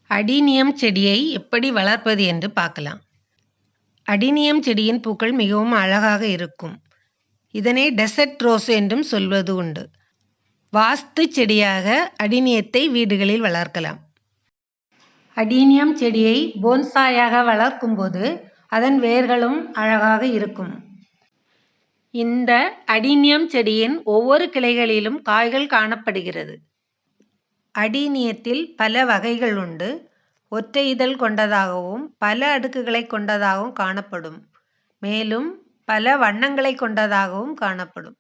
Adenium செடியை எப்படி வளர்ப்பது என்று பார்க்கலாம். அடினியம் செடியின் பூக்கள் மிகவும் அழகாக இருக்கும். இதனை டெசர்ட் ரோஸ் என்றும் சொல்வது உண்டு. வாஸ்து செடியாக அடினியத்தை வீடுகளில் வளர்க்கலாம். அடினியம் செடியை போன்சாயாக வளர்க்கும்போது அதன் வேர்களும் அழகாக இருக்கும். இந்த அடினியம் செடியின் ஒவ்வொரு கிளைகளிலும் காய்கள் காணப்படுகிறது. அடினியத்தில் பல வகைகள் உண்டு. ஒற்றை இதழ் கொண்டதாகவும் பல அடுக்குகளை கொண்டதாகவும் காணப்படும். மேலும் பல வண்ணங்களை கொண்டதாகவும் காணப்படும்.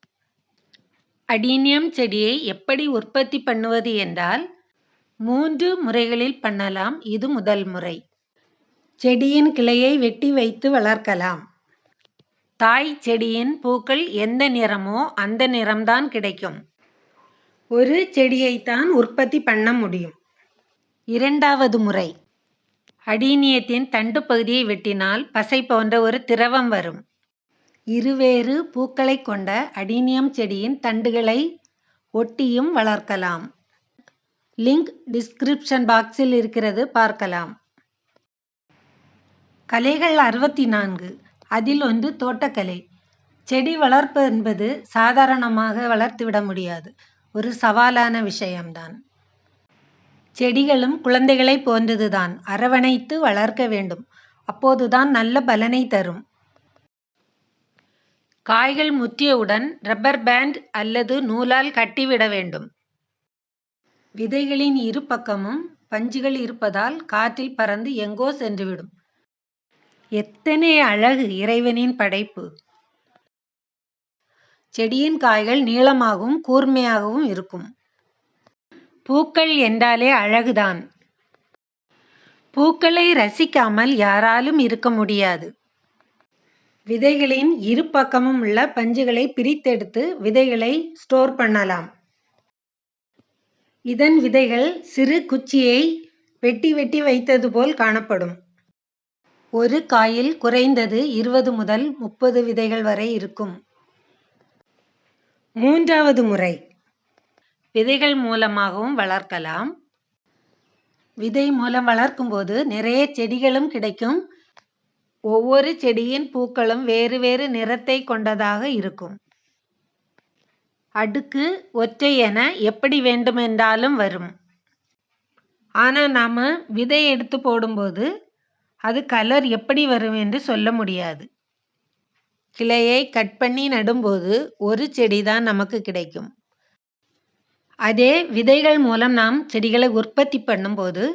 அடினியம் செடியை எப்படி உற்பத்தி பண்ணுவது என்றால் 3 முறைகளில் பண்ணலாம். இது முதல் முறை. செடியின் கிளையை வெட்டி வைத்து வளர்க்கலாம். தாய் செடியின் பூக்கள் எந்த நிறமோ அந்த நிறம்தான் கிடைக்கும். ஒரு செடியைத்தான் உற்பத்தி பண்ண முடியும். இரண்டாவது முறை. அடினியத்தின் தண்டு பகுதியை வெட்டினால் பசை போன்ற ஒரு திரவம் வரும். இருவேறு பூக்களை கொண்ட அடினியம் செடியின் தண்டுகளை ஒட்டியும் வளர்க்கலாம். லிங்க் டிஸ்கிரிப்ஷன் பாக்ஸில் இருக்கிறது, பார்க்கலாம். கலைகள் 64. அதில் ஒன்று தோட்டக்கலை. செடி வளர்ப்பு என்பது சாதாரணமாக வளர்த்துவிட முடியாது. ஒரு சவாலான விஷயம்தான். செடிகளும் குழந்தைகளை போன்றதுதான். அரவணைத்து வளர்க்க வேண்டும். அப்போதுதான் நல்ல பலனை தரும். காய்கள் முற்றியவுடன் ரப்பர் பேண்ட் அல்லது நூலால் கட்டிவிட வேண்டும். விதைகளின் இரு பக்கமும் பஞ்சுகள் இருப்பதால் காற்றில் பறந்து எங்கோ சென்றுவிடும். எத்தனை அழகு இறைவனின் படைப்பு! செடியின் காய்கள் நீளமாகவும் கூர்மையாகவும் இருக்கும். பூக்கள் என்றாலே அழகுதான். பூக்களை ரசிக்காமல் யாராலும் இருக்க முடியாது. விதைகளின் இரு பக்கமும் உள்ள பஞ்சுகளை பிரித்தெடுத்து விதைகளை ஸ்டோர் பண்ணலாம். இதன் விதைகள் சிறு குச்சியை வெட்டி வெட்டி வைத்தது போல் காணப்படும். ஒரு காயில் குறைந்தது 20 முதல் 30 விதைகள் வரை இருக்கும். மூன்றாவது முறை. விதைகள் மூலமாகவும் வளர்க்கலாம். விதை மூலம் வளர்க்கும்போது நிறைய செடிகளும் கிடைக்கும். ஒவ்வொரு செடியின் பூக்களும் வேறு வேறு நிறத்தை கொண்டதாக இருக்கும். அடுக்கு, ஒற்றை என எப்படி வேண்டுமென்றாலும் வரும். ஆனால் நாம விதை எடுத்து போடும்போது அது கலர் எப்படி வரும் என்று சொல்ல முடியாது. கிளையை கட் பண்ணி நடும்போது ஒரு செடி தான் நமக்கு கிடைக்கும். அதே விதைகள் மூலம் நாம் செடிகளை உற்பத்தி பண்ணும்போது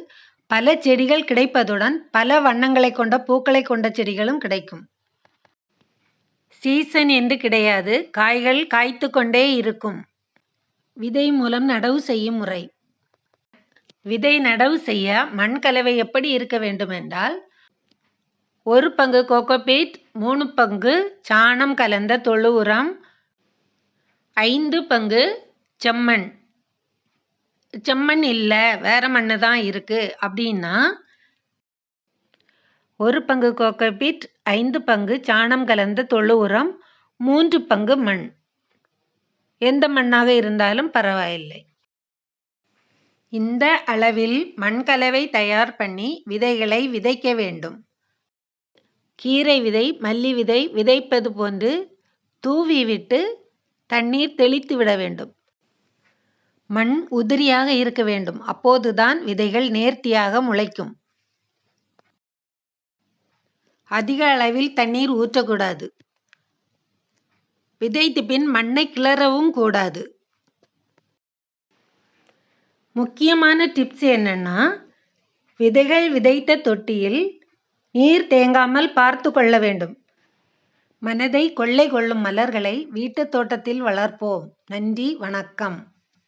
பல செடிகள் கிடைப்பதுடன் பல வண்ணங்களை கொண்ட பூக்களை கொண்ட செடிகளும் கிடைக்கும். சீசன் என்று கிடையாது. காய்கள் காய்த்து கொண்டே இருக்கும். விதை மூலம் நடவு செய்யும் முறை. விதை நடவு செய்ய மண் கலவை எப்படி இருக்க வேண்டும் என்றால் 1 பங்கு கோகோபீட், 3 பங்கு சாணம் கலந்த தொழு உரம், 5 பங்கு செம்மண். செம்மண் இல்லை, வேற மண்ணு தான் இருக்கு அப்படின்னா 1 பங்கு கோகோபீட், 5 பங்கு சாணம் கலந்த தொழு உரம், 3 பங்கு மண். எந்த மண்ணாக இருந்தாலும் பரவாயில்லை. இந்த அளவில் மண் கலவை தயார் பண்ணி விதைகளை விதைக்க வேண்டும். கீரை விதை, மல்லி விதை விதைப்பது போன்று தூவி விட்டு தண்ணீர் தெளித்து விட வேண்டும். மண் உதிரியாக இருக்க வேண்டும். அப்போதுதான் விதைகள் நேர்த்தியாக முளைக்கும். அதிக அளவில் தண்ணீர் ஊற்றக்கூடாது. விதைத்த பின் மண்ணை கிளறவும் கூடாது. முக்கியமான டிப்ஸ் என்னன்னா, விதைகள் விதைத்த தொட்டியில் நீர் தேங்காமல் பார்த்து கொள்ள வேண்டும். மனதை கொள்ளை கொள்ளும் மலர்களை வீட்டுத் தோட்டத்தில் வளர்ப்போம். நன்றி, வணக்கம்.